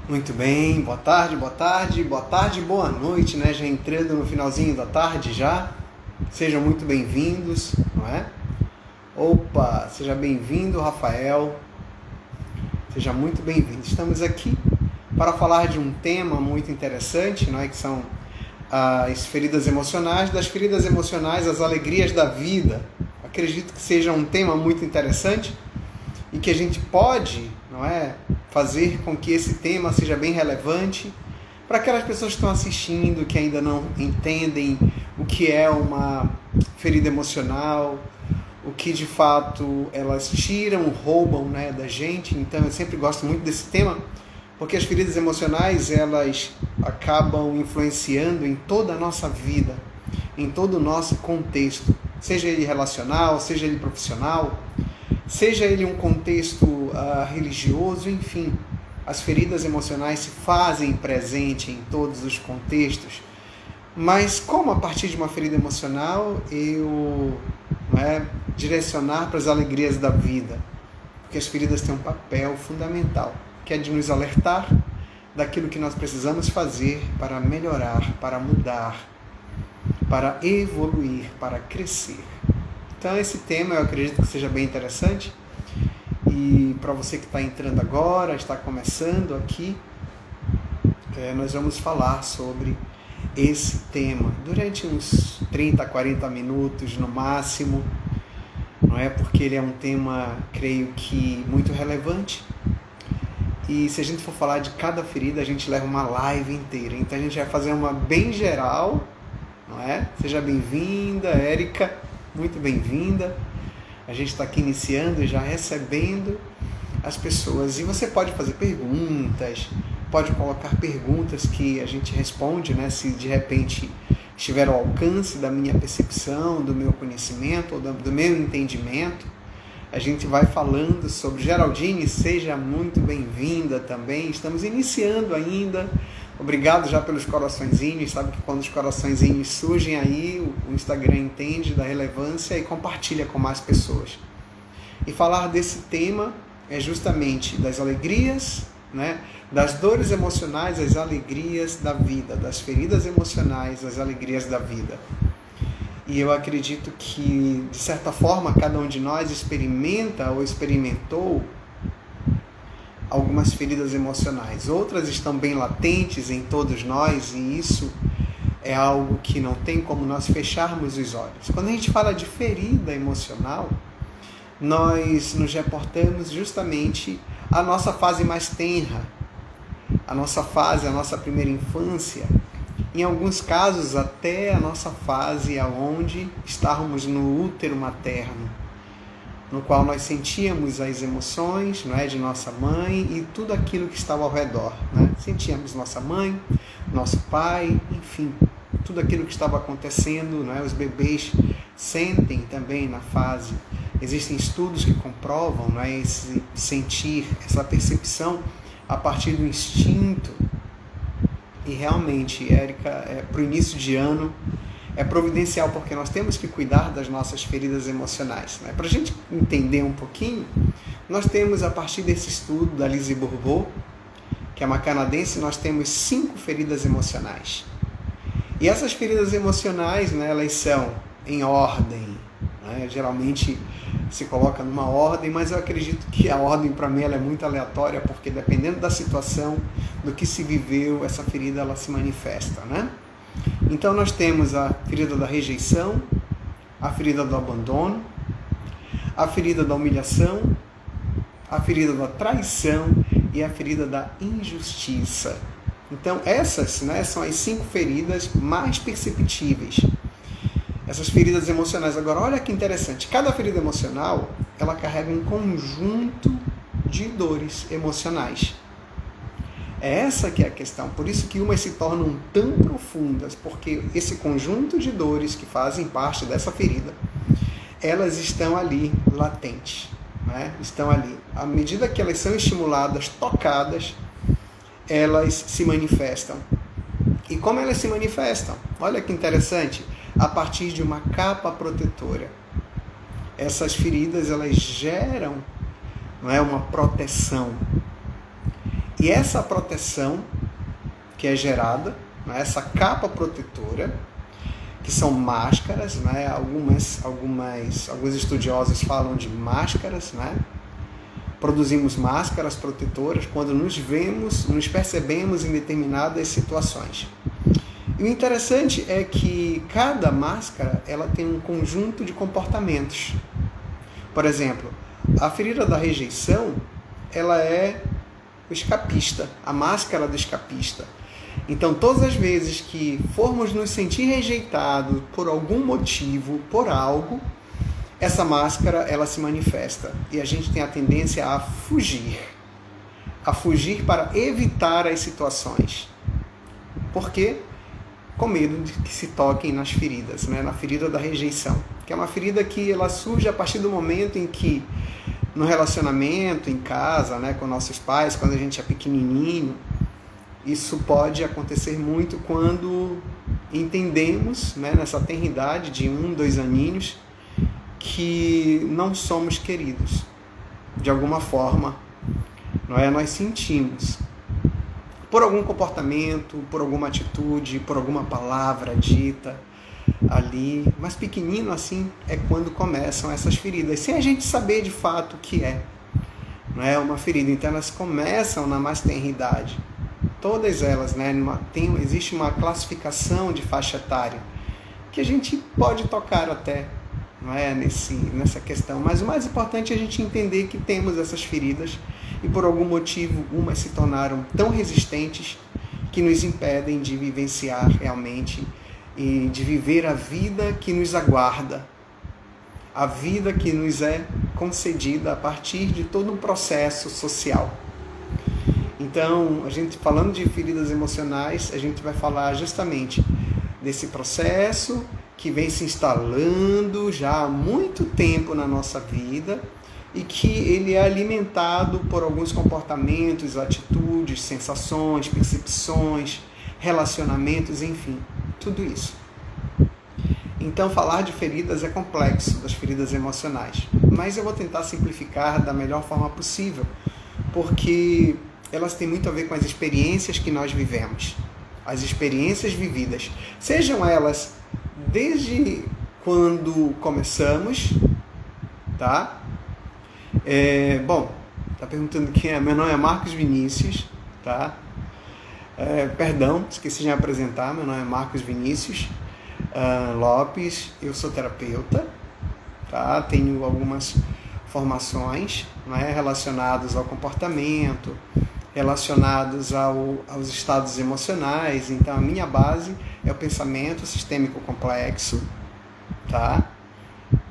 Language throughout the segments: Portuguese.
Muito bem, boa tarde, boa noite, né? Já entrando no finalzinho da tarde já. Sejam muito bem-vindos, não é? Opa, seja bem-vindo, Rafael. Seja muito bem-vindo. Estamos aqui para falar de um tema muito interessante, não é? Que são as feridas emocionais, das feridas emocionais, as alegrias da vida. Acredito que seja um tema muito interessante e que a gente pode, não é, fazer com que esse tema seja bem relevante para aquelas pessoas que estão assistindo, que ainda não entendem o que é uma ferida emocional, o que de fato elas tiram, roubam, né, da gente. Então eu sempre gosto muito desse tema, porque as feridas emocionais elas acabam influenciando em toda a nossa vida, em todo o nosso contexto, seja ele relacional, seja ele profissional, seja ele um contexto religioso, enfim. As feridas emocionais se fazem presente em todos os contextos. Mas como a partir de uma ferida emocional eu direcionar para as alegrias da vida? Porque as feridas têm um papel fundamental, que é de nos alertar daquilo que nós precisamos fazer para melhorar, para mudar, para evoluir, para crescer. Então esse tema eu acredito que seja bem interessante, e para você que está entrando agora, está começando aqui, nós vamos falar sobre esse tema durante uns 30, 40 minutos no máximo, não é? Porque ele é um tema, creio que, muito relevante, e se a gente for falar de cada ferida, a gente leva uma live inteira. Então a gente vai fazer uma bem geral, não é? Seja bem-vinda, Érica. Muito bem-vinda. A gente está aqui iniciando e já recebendo as pessoas. E você pode fazer perguntas, pode colocar perguntas que a gente responde, né? Se de repente estiver ao alcance da minha percepção, do meu conhecimento ou do meu entendimento. A gente vai falando sobre. Geraldine, seja muito bem-vinda também. Estamos iniciando ainda. Obrigado já pelos coraçõezinhos. Sabe que quando os coraçõezinhos surgem aí, o Instagram entende da relevância e compartilha com mais pessoas. E falar desse tema é justamente das alegrias, né? Das dores emocionais, as alegrias da vida, das feridas emocionais, as alegrias da vida. E eu acredito que, de certa forma, cada um de nós experimenta ou experimentou algumas feridas emocionais. Outras estão bem latentes em todos nós, e isso é algo que não tem como nós fecharmos os olhos. Quando a gente fala de ferida emocional, nós nos reportamos justamente à nossa fase mais tenra, a nossa fase, a nossa primeira infância, em alguns casos até a nossa fase onde estávamos no útero materno, no qual nós sentíamos as emoções, não é, de nossa mãe e tudo aquilo que estava ao redor, né? Sentíamos nossa mãe, nosso pai, enfim, tudo aquilo que estava acontecendo, não é? Os bebês sentem também na fase. Existem estudos que comprovam, não é, esse sentir, essa percepção a partir do instinto. E realmente, Érica, para o início de ano, é providencial, porque nós temos que cuidar das nossas feridas emocionais, né? Para a gente entender um pouquinho, nós temos, a partir desse estudo da Lise Bourbeau, que é uma canadense, nós temos 5 feridas emocionais. E essas feridas emocionais, né, elas são em ordem, né? Geralmente se coloca numa ordem, mas eu acredito que a ordem para mim ela é muito aleatória, porque dependendo da situação, do que se viveu, essa ferida ela se manifesta, né? Então nós temos a ferida da rejeição, a ferida do abandono, a ferida da humilhação, a ferida da traição e a ferida da injustiça. Então essas, né, são as 5 feridas mais perceptíveis. Essas feridas emocionais. Agora, olha que interessante. Cada ferida emocional, ela carrega um conjunto de dores emocionais. É essa que é a questão. Por isso que umas se tornam tão profundas, porque esse conjunto de dores que fazem parte dessa ferida, elas estão ali latentes, né? Estão ali. À medida que elas são estimuladas, tocadas, elas se manifestam. E como elas se manifestam? Olha que interessante. A partir de uma capa protetora. Essas feridas, elas geram, não é, uma proteção. E essa proteção que é gerada, né, essa capa protetora, que são máscaras, né, alguns estudiosos falam de máscaras, né? Produzimos máscaras protetoras quando nos percebemos em determinadas situações. E o interessante é que cada máscara ela tem um conjunto de comportamentos. Por exemplo, a ferida da rejeição, ela é o escapista, a máscara do escapista. Então, todas as vezes que formos nos sentir rejeitados por algum motivo, por algo, essa máscara ela se manifesta e a gente tem a tendência a fugir para evitar as situações. Por quê? Com medo de que se toquem nas feridas, né? Na ferida da rejeição, que é uma ferida que ela surge a partir do momento em que, no relacionamento, em casa, né, com nossos pais, quando a gente é pequenininho, isso pode acontecer muito quando entendemos, né, nessa tenridade de 1, 2 aninhos, que não somos queridos. De alguma forma, não é? Nós sentimos. Por algum comportamento, por alguma atitude, por alguma palavra dita ali, mas pequenino assim é quando começam essas feridas, sem a gente saber de fato o que é. Não é uma ferida, então elas começam na mais tenridade. Todas elas, né? Existe uma classificação de faixa etária que a gente pode tocar até, não é, nessa questão, mas o mais importante é a gente entender que temos essas feridas e por algum motivo umas se tornaram tão resistentes que nos impedem de vivenciar realmente e de viver a vida que nos aguarda, a vida que nos é concedida a partir de todo um processo social. Então, a gente falando de feridas emocionais, a gente vai falar justamente desse processo que vem se instalando já há muito tempo na nossa vida e que ele é alimentado por alguns comportamentos, atitudes, sensações, percepções, relacionamentos, enfim, tudo isso. Então, falar de feridas é complexo, das feridas emocionais, mas eu vou tentar simplificar da melhor forma possível, porque elas têm muito a ver com as experiências que nós vivemos, as experiências vividas, sejam elas desde quando começamos, tá? Tá perguntando quem é. Meu nome é Marcos Vinícius, tá? Perdão, esqueci de me apresentar. Meu nome é Marcos Vinícius Lopes. Eu sou terapeuta, tá? Tenho algumas formações, né, relacionadas ao comportamento, relacionados aos estados emocionais. Então, a minha base é o pensamento sistêmico complexo, tá?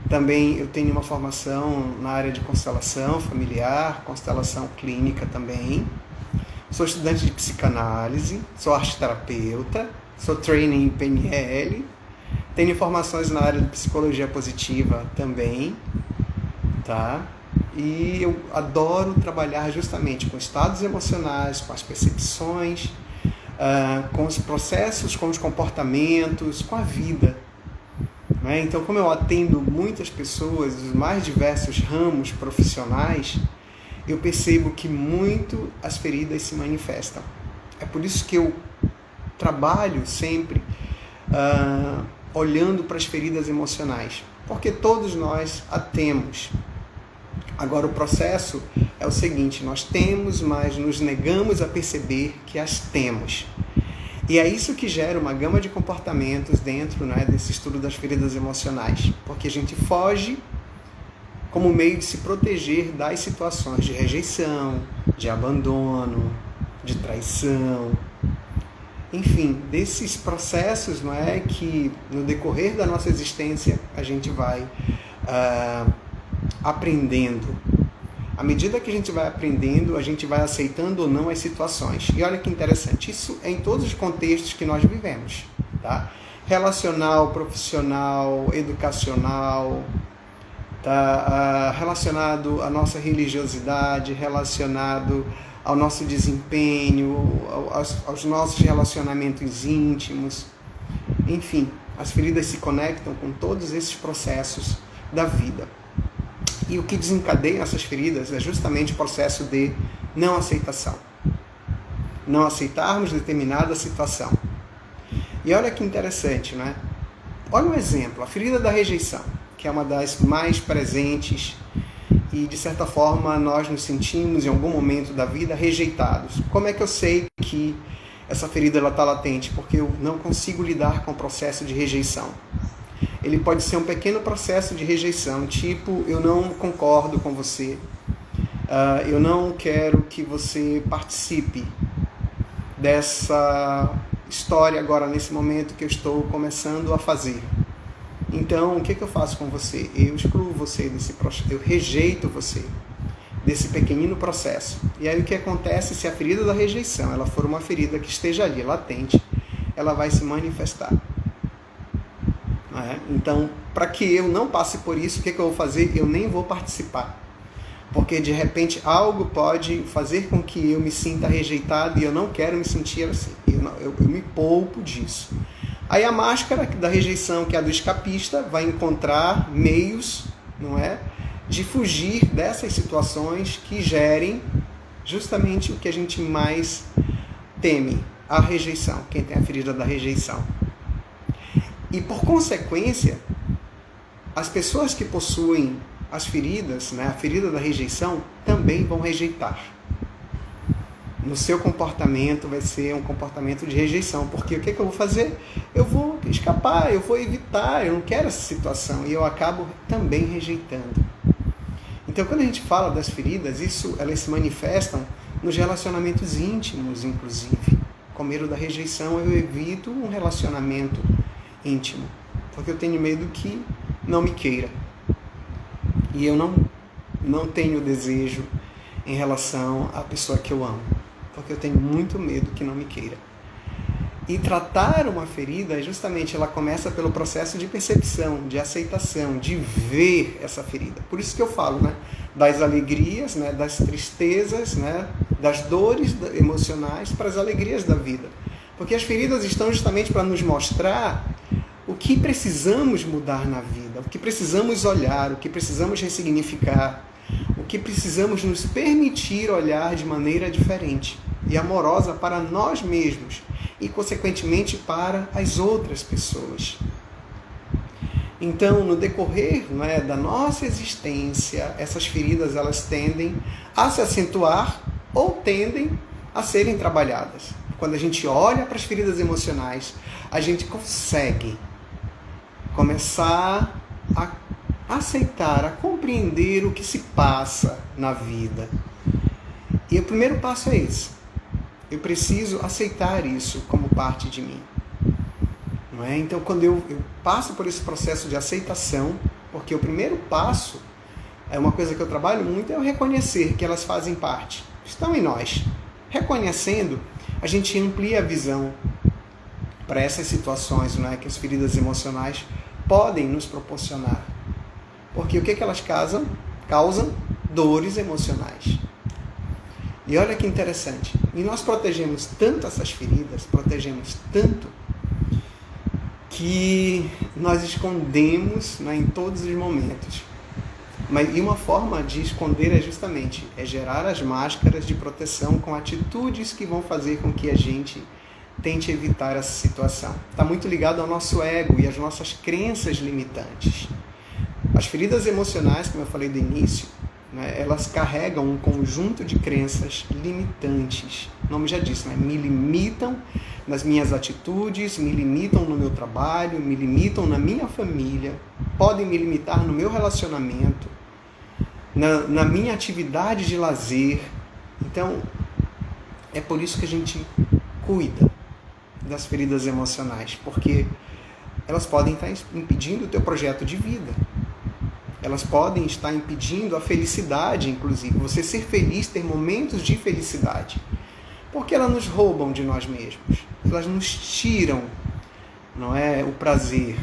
Também eu tenho uma formação na área de constelação familiar, constelação clínica também. Sou estudante de psicanálise, sou arteterapeuta, sou trainer em PNL, tenho formações na área de psicologia positiva também, tá? E eu adoro trabalhar justamente com estados emocionais, com as percepções, com os processos, com os comportamentos, com a vida. Né? Então, como eu atendo muitas pessoas dos mais diversos ramos profissionais, eu percebo que muito as feridas se manifestam. É por isso que eu trabalho sempre olhando para as feridas emocionais, porque todos nós a temos. Agora, o processo é o seguinte: nós temos, mas nos negamos a perceber que as temos. E é isso que gera uma gama de comportamentos dentro, né, desse estudo das feridas emocionais, porque a gente foge como meio de se proteger das situações de rejeição, de abandono, de traição, enfim, desses processos, não é, que no decorrer da nossa existência a gente vai aprendendo. À medida que a gente vai aprendendo, a gente vai aceitando ou não as situações. E olha que interessante, isso é em todos os contextos que nós vivemos, tá? Relacional, profissional, educacional, tá? Relacionado à nossa religiosidade, relacionado ao nosso desempenho, aos nossos relacionamentos íntimos. Enfim, as feridas se conectam com todos esses processos da vida. E o que desencadeia essas feridas é justamente o processo de não aceitação. não aceitarmos determinada situação. E olha que interessante, né? Olha um exemplo, a ferida da rejeição, que é uma das mais presentes e, de certa forma, nós nos sentimos, em algum momento da vida, rejeitados. Como é que eu sei que essa ferida está latente? Porque eu não consigo lidar com o processo de rejeição. Ele pode ser um pequeno processo de rejeição, tipo, eu não concordo com você, eu não quero que você participe dessa história agora, nesse momento que eu estou começando a fazer. Então, o que eu faço com você? Eu excluo você desse processo, eu rejeito você desse pequenino processo. E aí o que acontece, se a ferida da rejeição ela for uma ferida que esteja ali, latente, ela vai se manifestar. Não é? Então, para que eu não passe por isso, o que eu vou fazer? Eu nem vou participar. Porque, de repente, algo pode fazer com que eu me sinta rejeitado e eu não quero me sentir assim. Eu me poupo disso. Aí a máscara da rejeição, que é a do escapista, vai encontrar meios, não é, de fugir dessas situações que gerem justamente o que a gente mais teme, a rejeição, quem tem a ferida da rejeição. E, por consequência, as pessoas que possuem as feridas, né, a ferida da rejeição, também vão rejeitar. No seu comportamento vai ser um comportamento de rejeição, porque o que eu vou fazer? Eu vou escapar, eu vou evitar, eu não quero essa situação, e eu acabo também rejeitando. Então, quando a gente fala das feridas, elas se manifestam nos relacionamentos íntimos, inclusive. Com medo da rejeição, eu evito um relacionamento íntimo, porque eu tenho medo que não me queira. E eu não tenho desejo em relação à pessoa que eu amo, porque eu tenho muito medo que não me queira. E tratar uma ferida, justamente, ela começa pelo processo de percepção, de aceitação, de ver essa ferida. Por isso que eu falo, né, das alegrias, né, das tristezas, né, das dores emocionais para as alegrias da vida. Porque as feridas estão justamente para nos mostrar o que precisamos mudar na vida, o que precisamos olhar, o que precisamos ressignificar, o que precisamos nos permitir olhar de maneira diferente e amorosa para nós mesmos e, consequentemente, para as outras pessoas. Então, no decorrer, né, da nossa existência, essas feridas elas tendem a se acentuar ou tendem a serem trabalhadas. Quando a gente olha para as feridas emocionais, a gente consegue começar a aceitar, a compreender o que se passa na vida. E o primeiro passo é esse. Eu preciso aceitar isso como parte de mim. Não é? Então, quando eu passo por esse processo de aceitação, porque o primeiro passo, é uma coisa que eu trabalho muito, é o reconhecer que elas fazem parte, estão em nós. Reconhecendo, a gente amplia a visão para essas situações, não é, que as feridas emocionais podem nos proporcionar. Porque o que elas causam? Dores emocionais. E olha que interessante. E nós protegemos tanto essas feridas, protegemos tanto, que nós escondemos, né, em todos os momentos. E uma forma de esconder é gerar as máscaras de proteção com atitudes que vão fazer com que a gente tente evitar essa situação. Está muito ligado ao nosso ego e às nossas crenças limitantes. As feridas emocionais, como eu falei do início, né, elas carregam um conjunto de crenças limitantes. O nome já disse, né? Me limitam nas minhas atitudes, me limitam no meu trabalho, me limitam na minha família, podem me limitar no meu relacionamento, na minha atividade de lazer. Então, é por isso que a gente cuida das feridas emocionais, porque elas podem estar impedindo o teu projeto de vida. Elas podem estar impedindo a felicidade, inclusive. Você ser feliz, ter momentos de felicidade. Porque elas nos roubam de nós mesmos. Elas nos tiram, não é, o prazer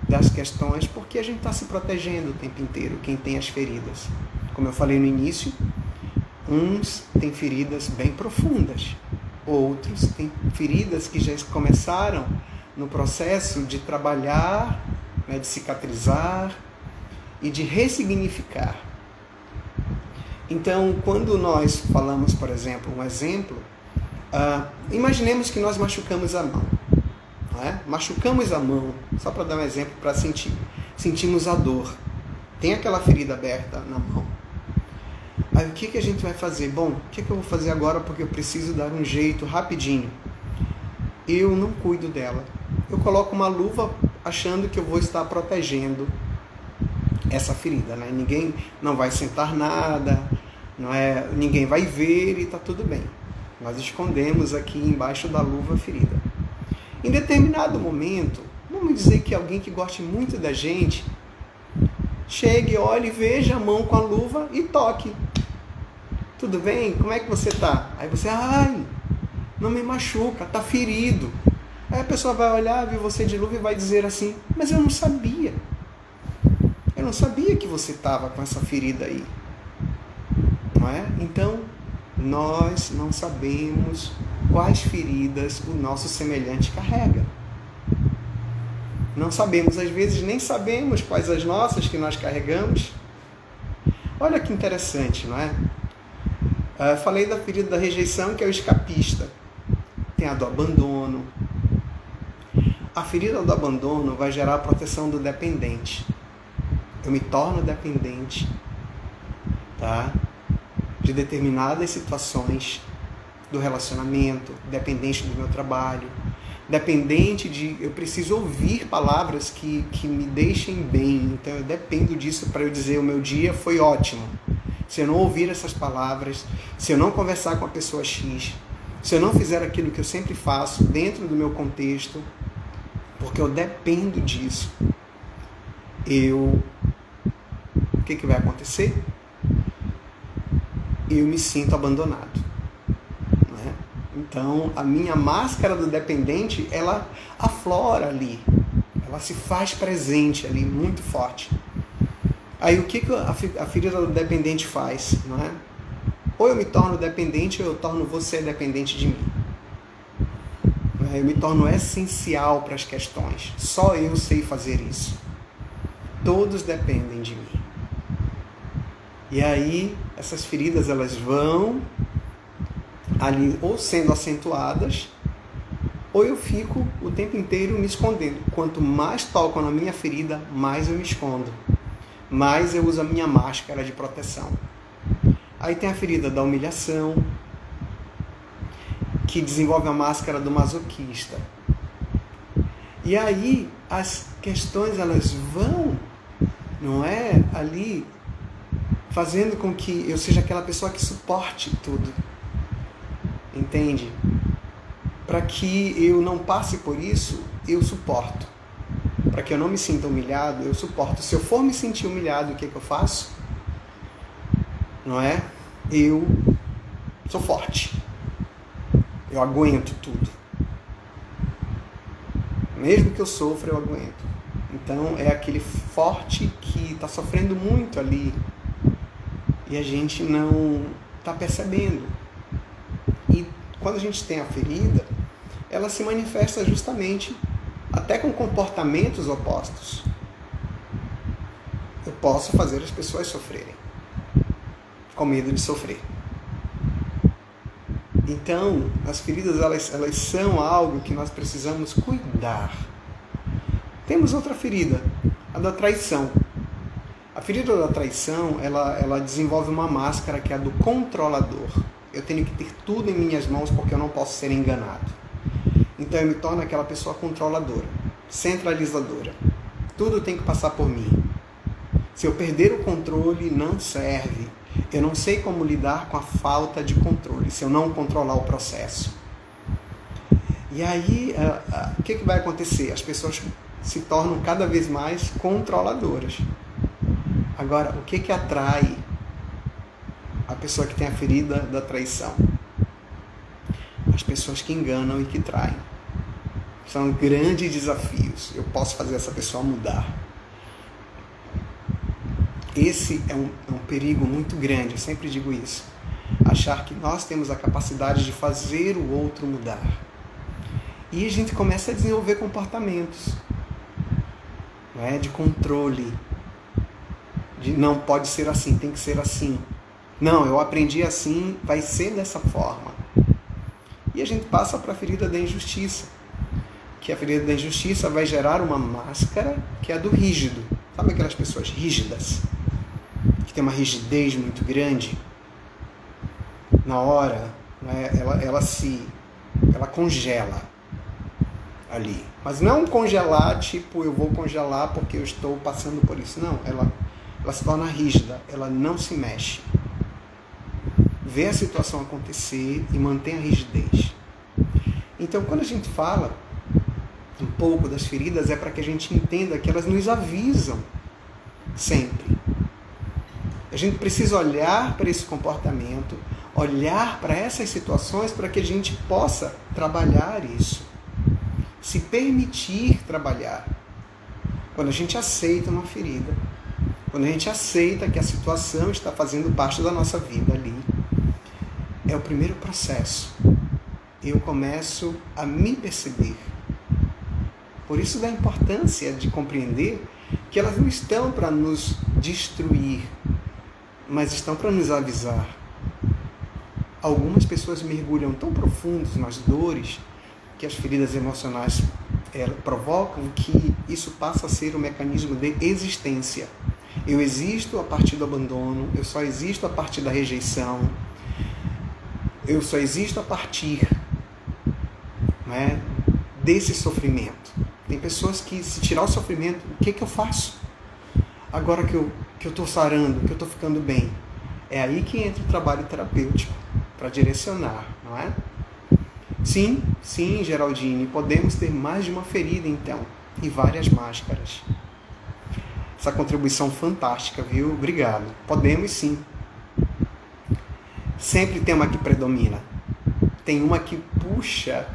das questões, porque a gente está se protegendo o tempo inteiro, quem tem as feridas. Como eu falei no início, uns têm feridas bem profundas. Outros têm feridas que já começaram no processo de trabalhar, né, de cicatrizar e de ressignificar. Então, quando nós falamos, por exemplo, um exemplo, Imaginemos que nós machucamos a mão. Não é? Machucamos a mão, só para dar um exemplo para sentir. Sentimos a dor. Tem aquela ferida aberta na mão. Aí o que a gente vai fazer? Bom, o que eu vou fazer agora porque eu preciso dar um jeito rapidinho? Eu não cuido dela. Eu coloco uma luva achando que eu vou estar protegendo essa ferida, né? Ninguém não vai sentar nada, ninguém vai ver e está tudo bem. Nós escondemos aqui embaixo da luva a ferida. Em determinado momento, vamos dizer que alguém que goste muito da gente chegue, olhe, veja a mão com a luva e toque. Tudo bem? Como é que você está? Aí você, não me machuca, está ferido. Aí a pessoa vai olhar, ver você de luva e vai dizer assim, mas eu não sabia. Eu não sabia que você estava com essa ferida aí. Não é? Então, nós não sabemos quais feridas o nosso semelhante carrega. Não sabemos, às vezes nem sabemos quais as nossas que nós carregamos. Olha que interessante, não é? Falei da ferida da rejeição, que é o escapista. Tem a do abandono. A ferida do abandono vai gerar a proteção do dependente. Eu me torno dependente, tá? De determinadas situações do relacionamento, dependente do meu trabalho, dependente de... Eu preciso ouvir palavras que me deixem bem. Então eu dependo disso para eu dizer o meu dia foi ótimo. Se eu não ouvir essas palavras, se eu não conversar com a pessoa X, se eu não fizer aquilo que eu sempre faço dentro do meu contexto, porque eu dependo disso, o que vai acontecer? Eu me sinto abandonado. Né? Então, a minha máscara do dependente, ela aflora ali, ela se faz presente ali, muito forte. Aí o que a ferida do dependente faz? Não é? Ou eu me torno dependente ou eu torno você dependente de mim. Eu me torno essencial para as questões. Só eu sei fazer isso. Todos dependem de mim. E aí, essas feridas elas vão ali ou sendo acentuadas, ou eu fico o tempo inteiro me escondendo. Quanto mais tocam na minha ferida, mais eu me escondo. Mais eu uso a minha máscara de proteção. Aí tem a ferida da humilhação, que desenvolve a máscara do masoquista. E aí as questões elas vão, não é, ali fazendo com que eu seja aquela pessoa que suporte tudo. Entende? Para que eu não passe por isso, eu suporto. Para que eu não me sinta humilhado, eu suporto. Se eu for me sentir humilhado, o que eu faço? Não é? Eu sou forte. Eu aguento tudo. Mesmo que eu sofra, eu aguento. Então, é aquele forte que está sofrendo muito ali. E a gente não está percebendo. E quando a gente tem a ferida, ela se manifesta justamente até com comportamentos opostos. Eu posso fazer as pessoas sofrerem, com medo de sofrer. Então, as feridas elas são algo que nós precisamos cuidar. Temos outra ferida, a da traição. A ferida da traição, ela desenvolve uma máscara que é a do controlador. Eu tenho que ter tudo em minhas mãos porque eu não posso ser enganado. Então eu me torno aquela pessoa controladora, centralizadora. Tudo tem que passar por mim. Se eu perder o controle, não serve. Eu não sei como lidar com a falta de controle, se eu não controlar o processo. E aí, o que vai acontecer? As pessoas se tornam cada vez mais controladoras. Agora, o que atrai a pessoa que tem a ferida da traição? As pessoas que enganam e que traem. São grandes desafios. Eu posso fazer essa pessoa mudar. Esse é um perigo muito grande, eu sempre digo isso. Achar que nós temos a capacidade de fazer o outro mudar. E a gente começa a desenvolver comportamentos, né, de controle. De não pode ser assim, tem que ser assim. Não, eu aprendi assim, vai ser dessa forma. E a gente passa para a ferida da injustiça, que a ferida da injustiça vai gerar uma máscara que é a do rígido. Sabe aquelas pessoas rígidas, que tem uma rigidez muito grande? Na hora, né, ela congela ali. Mas não congelar, tipo, eu vou congelar porque eu estou passando por isso. Não, ela se torna rígida, ela não se mexe. Vê a situação acontecer e mantém a rigidez. Então, quando a gente fala um pouco das feridas, é para que a gente entenda que elas nos avisam sempre. A gente precisa olhar para esse comportamento, olhar para essas situações para que a gente possa trabalhar isso. Se permitir trabalhar. Quando a gente aceita uma ferida, quando a gente aceita que a situação está fazendo parte da nossa vida ali, é o primeiro processo. Eu começo a me perceber. Por isso da importância de compreender que elas não estão para nos destruir, mas estão para nos avisar. Algumas pessoas mergulham tão profundos nas dores que as feridas emocionais provocam, que isso passa a ser um mecanismo de existência. Eu existo a partir do abandono, eu só existo a partir da rejeição, eu só existo a partir, né, desse sofrimento. Tem pessoas que, se tirar o sofrimento, o que eu faço? Agora que eu estou sarando, que eu estou ficando bem. É aí que entra o trabalho terapêutico, para direcionar, não é? Sim, Geraldine, podemos ter mais de uma ferida, então, e várias máscaras. Essa contribuição fantástica, viu? Obrigado. Podemos sim. Sempre tem uma que predomina. Tem uma que puxa,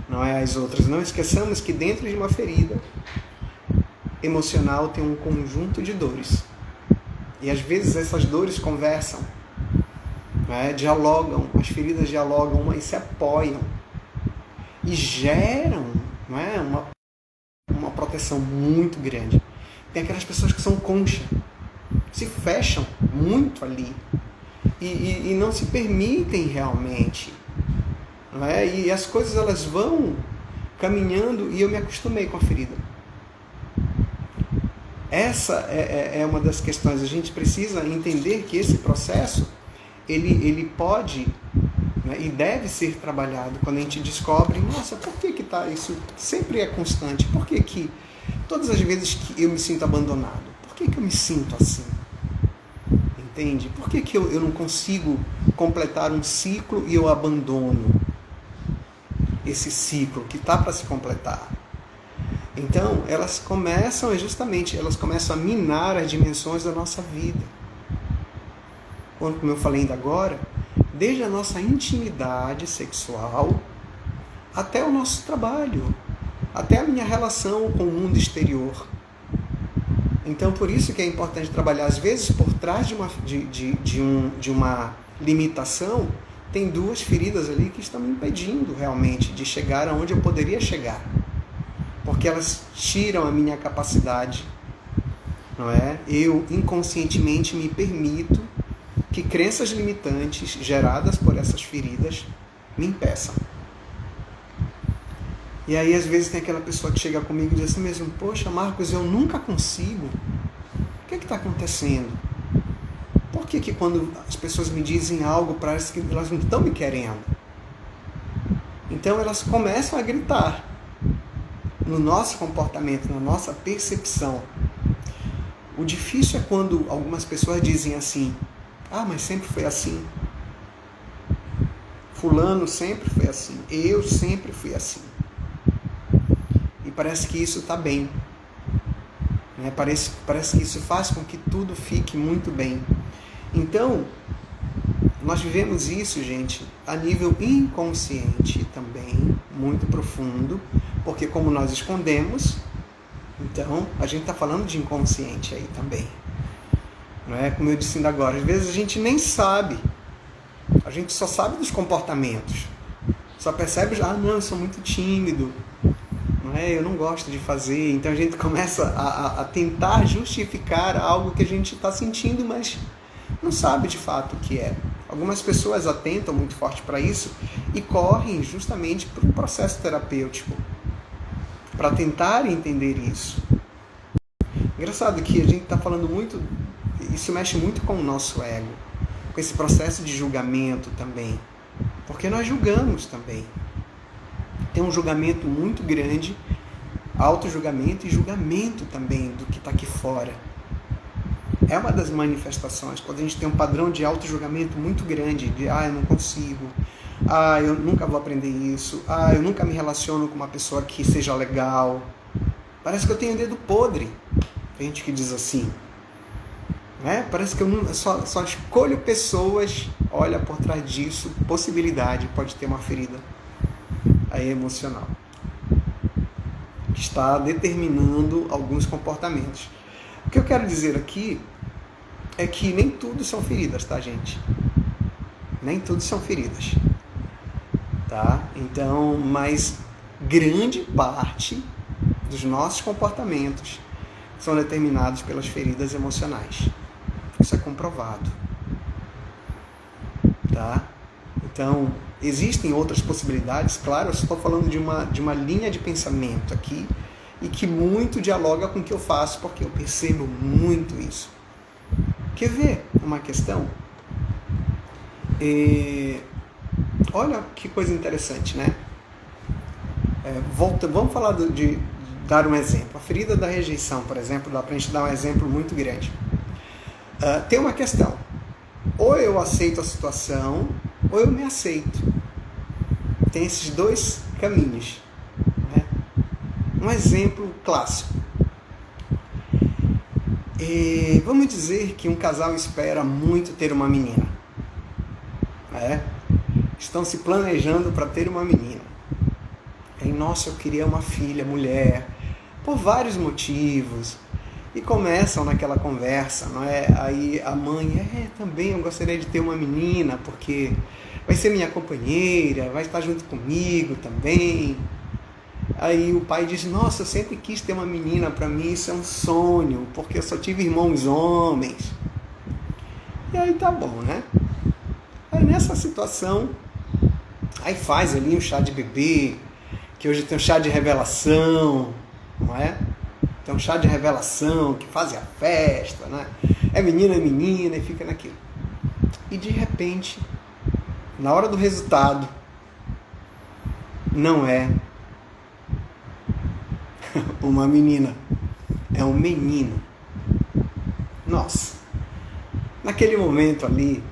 não é, as outras. Não esqueçamos que dentro de uma ferida emocional tem um conjunto de dores. E às vezes essas dores conversam, né, dialogam, as feridas dialogam umas se apoiam e geram, não é, uma proteção muito grande. Tem aquelas pessoas que são concha, se fecham muito ali e não se permitem realmente, não é? E as coisas elas vão caminhando e eu me acostumei com a ferida. Essa é uma das questões. A gente precisa entender que esse processo ele pode, né, e deve ser trabalhado quando a gente descobre, nossa, por que tá isso sempre é constante? Por que todas as vezes que eu me sinto abandonado, por que eu me sinto assim? Entende? Por que eu não consigo completar um ciclo e eu abandono esse ciclo que está para se completar? Então, elas começam a minar as dimensões da nossa vida. Como eu falei ainda agora, desde a nossa intimidade sexual até o nosso trabalho, até a minha relação com o mundo exterior. Então, por isso que é importante trabalhar. Às vezes, por trás de uma limitação, tem duas feridas ali que estão me impedindo realmente de chegar aonde eu poderia chegar. Porque elas tiram a minha capacidade, não é? Eu inconscientemente me permito que crenças limitantes geradas por essas feridas me impeçam. E aí às vezes tem aquela pessoa que chega comigo e diz assim mesmo, poxa Marcos, eu nunca consigo. O que está acontecendo? Por que quando as pessoas me dizem algo, parece que elas não estão me querendo? Então elas começam a gritar no nosso comportamento, na nossa percepção. O difícil é quando algumas pessoas dizem assim, mas sempre foi assim. Fulano sempre foi assim. Eu sempre fui assim. E parece que isso está bem. Né? Parece que isso faz com que tudo fique muito bem. Então, nós vivemos isso, gente, a nível inconsciente também, muito profundo, porque como nós escondemos, então a gente está falando de inconsciente aí também. Não é? Como eu disse ainda agora, às vezes a gente nem sabe, a gente só sabe dos comportamentos, só percebe, não, eu sou muito tímido, não é? Eu não gosto de fazer, então a gente começa a tentar justificar algo que a gente está sentindo, mas não sabe de fato o que é. Algumas pessoas atentam muito forte para isso e correm justamente para um processo terapêutico, para tentar entender isso. Engraçado que a gente está falando muito, isso mexe muito com o nosso ego, com esse processo de julgamento também, porque nós julgamos também. Tem um julgamento muito grande, auto-julgamento e julgamento também do que está aqui fora. É uma das manifestações, quando a gente tem um padrão de auto-julgamento muito grande, de eu não consigo, eu nunca vou aprender isso, eu nunca me relaciono com uma pessoa que seja legal, parece que eu tenho dedo podre. Tem gente que diz assim, né? Parece que eu só escolho pessoas, olha por trás disso, possibilidade, pode ter uma ferida aí emocional, que está determinando alguns comportamentos. O que eu quero dizer aqui é que nem tudo são feridas, tá, gente? Nem tudo são feridas, tá? Então, mas grande parte dos nossos comportamentos são determinados pelas feridas emocionais. Isso é comprovado, tá? Então, existem outras possibilidades, claro, eu estou falando de uma linha de pensamento aqui e que muito dialoga com o que eu faço, porque eu percebo muito isso. Quer ver uma questão? Olha que coisa interessante, né? Vamos falar de dar um exemplo. A ferida da rejeição, por exemplo, dá para a gente dar um exemplo muito grande. Tem uma questão. Ou eu aceito a situação, ou eu me aceito. Tem esses dois caminhos, né? Um exemplo clássico. Vamos dizer que um casal espera muito ter uma menina. Estão se planejando para ter uma menina. Nossa, eu queria uma filha, mulher, por vários motivos. E começam naquela conversa, não é? Aí a mãe, também eu gostaria de ter uma menina, porque vai ser minha companheira, vai estar junto comigo também. Aí o pai diz, nossa, eu sempre quis ter uma menina, para mim isso é um sonho, porque eu só tive irmãos homens. E aí tá bom, né? Aí nessa situação, aí faz ali um chá de bebê, que hoje tem um chá de revelação, não é? Tem um chá de revelação, que fazem a festa, né? É menina, e fica naquilo. E de repente, na hora do resultado, não é uma menina, é um menino. Nossa, naquele momento ali,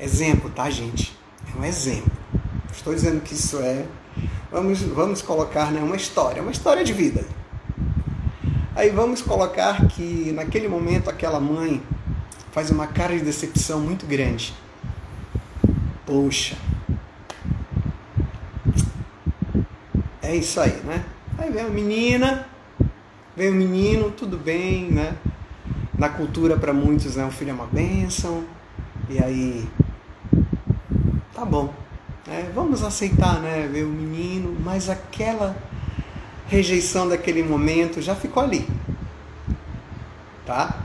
exemplo, tá, gente? É um exemplo. Estou dizendo que isso vamos colocar, né, uma história de vida. Aí vamos colocar que naquele momento aquela mãe faz uma cara de decepção muito grande. Poxa, é isso aí, né? Aí vem a menina, vem o menino, tudo bem, né? Na cultura, para muitos, né, o filho é uma bênção. E aí, tá bom. Vamos aceitar, né, ver o menino, mas aquela rejeição daquele momento já ficou ali, tá?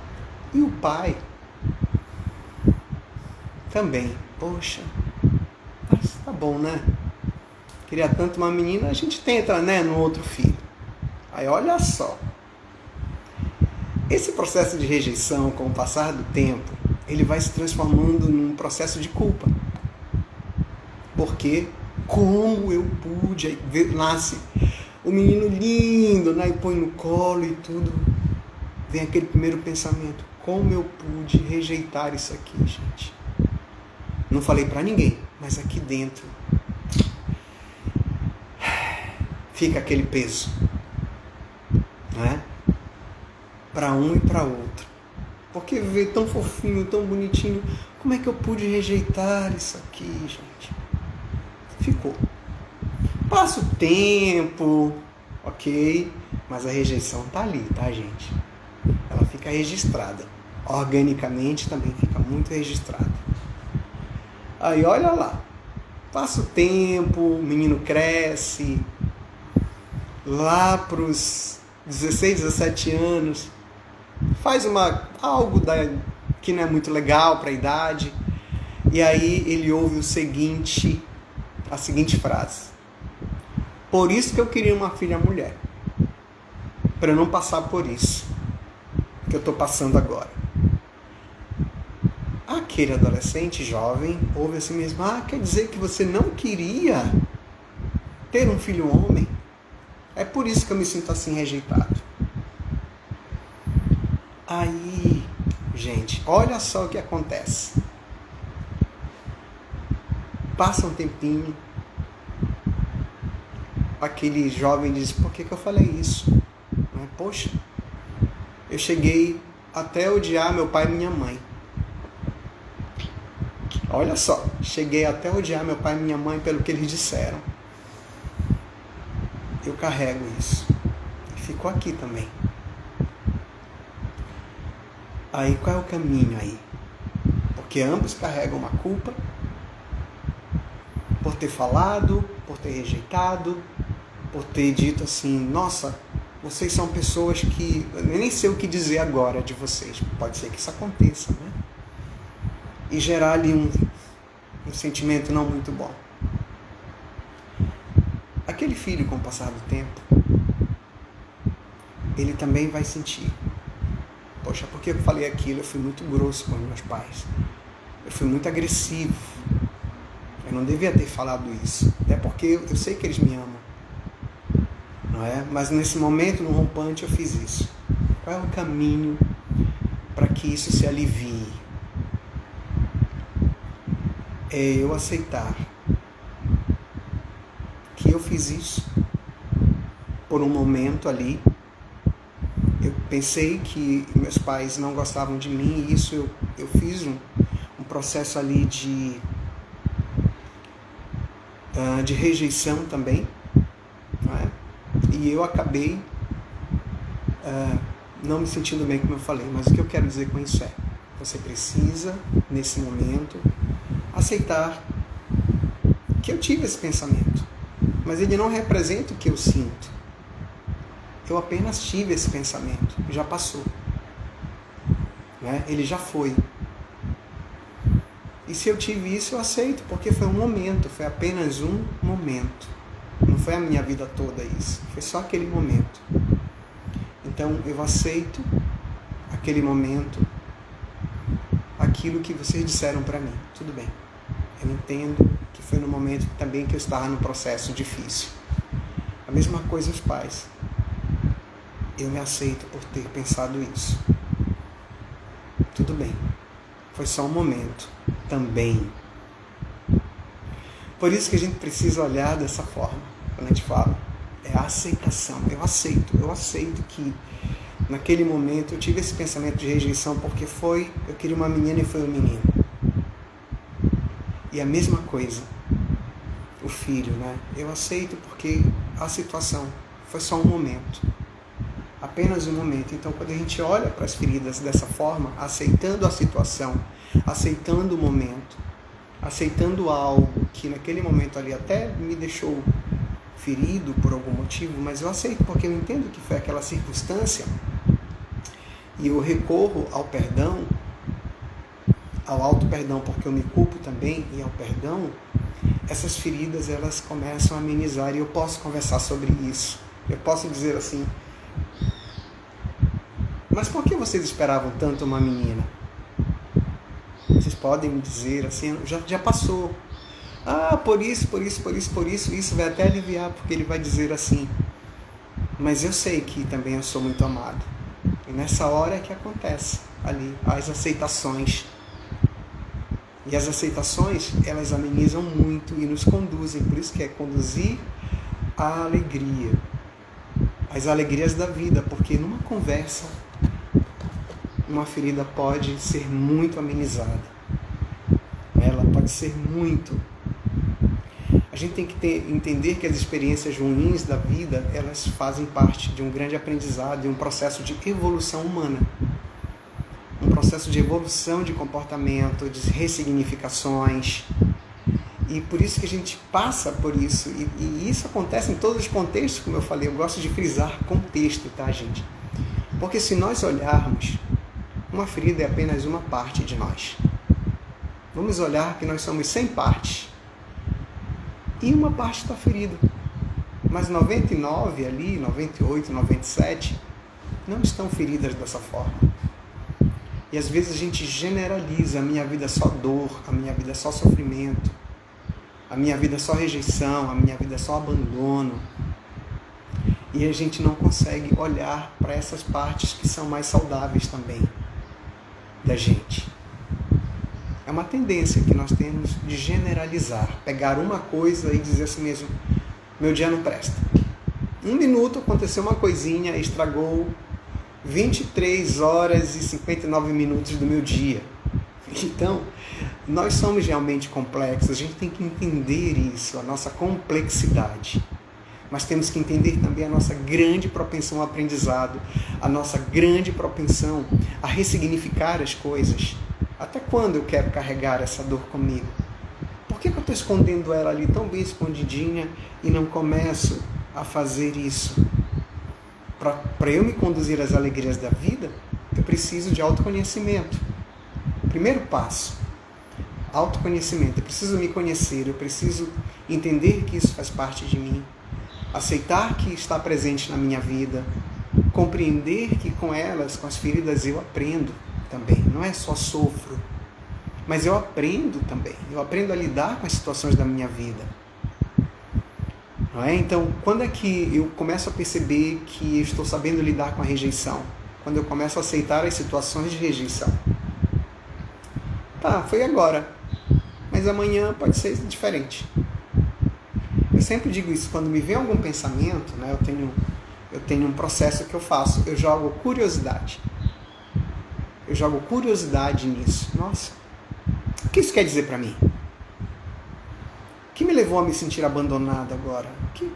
E o pai também, poxa, mas tá bom, né? Queria tanto uma menina, a gente tenta, né, no outro filho. Aí olha só, esse processo de rejeição, com o passar do tempo, ele vai se transformando num processo de culpa. Porque como eu pude, aí nasce o menino lindo, né, e põe no colo e tudo, vem aquele primeiro pensamento, como eu pude rejeitar isso aqui, gente? Não falei pra ninguém, mas aqui dentro fica aquele peso, né? Para um e para outro. Porque veio tão fofinho, tão bonitinho, como é que eu pude rejeitar isso aqui, gente? Ficou. Passa o tempo, ok, mas a rejeição tá ali, tá, gente? Ela fica registrada. Organicamente também fica muito registrada. Aí olha lá, passa o tempo, o menino cresce, lá para os 16, 17 anos, faz algo que não é muito legal para a idade, E aí ele ouve a seguinte frase: por isso que eu queria uma filha mulher, para eu não passar por isso que eu estou passando agora. Aquele adolescente jovem ouve assim mesmo: quer dizer que você não queria ter um filho homem? É por isso que eu me sinto assim rejeitado. Aí, gente, olha só o que acontece. Passa um tempinho, aquele jovem diz: por que eu falei isso? Poxa, eu cheguei até odiar meu pai e minha mãe. Olha só, cheguei até odiar meu pai e minha mãe pelo que eles disseram. Eu carrego isso. E ficou aqui também. Aí qual é o caminho aí? Porque ambos carregam uma culpa por ter falado, por ter rejeitado, por ter dito assim: nossa, vocês são pessoas que eu nem sei o que dizer agora de vocês. Pode ser que isso aconteça, né? E gerar ali um sentimento não muito bom. Aquele filho, com o passar do tempo, ele também vai sentir: poxa, por que eu falei aquilo? Eu fui muito grosso com meus pais. Eu fui muito agressivo. Eu não devia ter falado isso. Até porque eu sei que eles me amam. Não é? Mas nesse momento, no rompante, eu fiz isso. Qual é o caminho para que isso se alivie? É eu aceitar que eu fiz isso por um momento ali. Eu pensei que meus pais não gostavam de mim e isso eu fiz um processo ali de rejeição também, não é? E eu acabei não me sentindo bem, como eu falei. Mas o que eu quero dizer com isso é: você precisa, nesse momento, aceitar que eu tive esse pensamento, mas ele não representa o que eu sinto. Eu apenas tive esse pensamento, já passou, né? Ele já foi. E se eu tive isso, eu aceito, porque foi um momento, foi apenas um momento. Não foi a minha vida toda isso, foi só aquele momento. Então eu aceito aquele momento, aquilo que vocês disseram para mim. Tudo bem, eu entendo que foi no momento também que eu estava num processo difícil. A mesma coisa os pais. Eu me aceito por ter pensado isso. Tudo bem, foi só um momento também. Por isso que a gente precisa olhar dessa forma, quando a gente fala, é a aceitação. Eu aceito que naquele momento eu tive esse pensamento de rejeição porque eu queria uma menina e foi um menino. E a mesma coisa, o filho, né? Eu aceito porque a situação foi só um momento, apenas um momento. Então, quando a gente olha para as feridas dessa forma, aceitando a situação, aceitando o momento, aceitando algo que naquele momento ali até me deixou ferido por algum motivo, mas eu aceito porque eu entendo que foi aquela circunstância, e eu recorro ao perdão, ao auto-perdão, porque eu me culpo também, e ao perdão, essas feridas elas começam a amenizar, e eu posso conversar sobre isso. Eu posso dizer assim: mas por que vocês esperavam tanto uma menina? Vocês podem me dizer assim: já passou. Por isso, isso vai até aliviar, porque ele vai dizer assim: mas eu sei que também eu sou muito amado. E nessa hora é que acontece ali as aceitações. E as aceitações, elas amenizam muito e nos conduzem. Por isso que é conduzir a alegria. As alegrias da vida, porque numa conversa, uma ferida pode ser muito amenizada. Ela pode ser muito. A gente tem que entender que as experiências ruins da vida, elas fazem parte de um grande aprendizado e um processo de evolução humana. Um processo de evolução de comportamento, de ressignificações. E por isso que a gente passa por isso. E isso acontece em todos os contextos, como eu falei. Eu gosto de frisar contexto, tá, gente? Porque se nós olharmos, uma ferida é apenas uma parte de nós. Vamos olhar que nós somos 100 partes. E uma parte está ferida. Mas 99 ali, 98, 97, não estão feridas dessa forma. E às vezes a gente generaliza: a minha vida é só dor, a minha vida é só sofrimento, a minha vida é só rejeição, a minha vida é só abandono. E a gente não consegue olhar para essas partes que são mais saudáveis também da gente. É uma tendência que nós temos de generalizar, pegar uma coisa e dizer assim mesmo: meu dia não presta. 1 minuto aconteceu uma coisinha, estragou 23 horas e 59 minutos do meu dia. Então, nós somos realmente complexos, a gente tem que entender isso, a nossa complexidade. Mas temos que entender também a nossa grande propensão ao aprendizado, a nossa grande propensão a ressignificar as coisas. Até quando eu quero carregar essa dor comigo? Por que eu estou escondendo ela ali tão bem escondidinha e não começo a fazer isso? Para eu me conduzir às alegrias da vida, eu preciso de autoconhecimento. Primeiro passo, autoconhecimento. Eu preciso me conhecer, eu preciso entender que isso faz parte de mim, aceitar que está presente na minha vida, compreender que com elas, com as feridas, eu aprendo também. Não é só sofro, mas eu aprendo também. Eu aprendo a lidar com as situações da minha vida. Não é? Então, quando é que eu começo a perceber que eu estou sabendo lidar com a rejeição? Quando eu começo a aceitar as situações de rejeição. Tá, foi agora, mas amanhã pode ser diferente. Eu sempre digo isso: quando me vem algum pensamento, né, eu tenho um processo que eu faço, eu jogo curiosidade. Eu jogo curiosidade nisso. Nossa, o que isso quer dizer para mim? O que me levou a me sentir abandonado agora?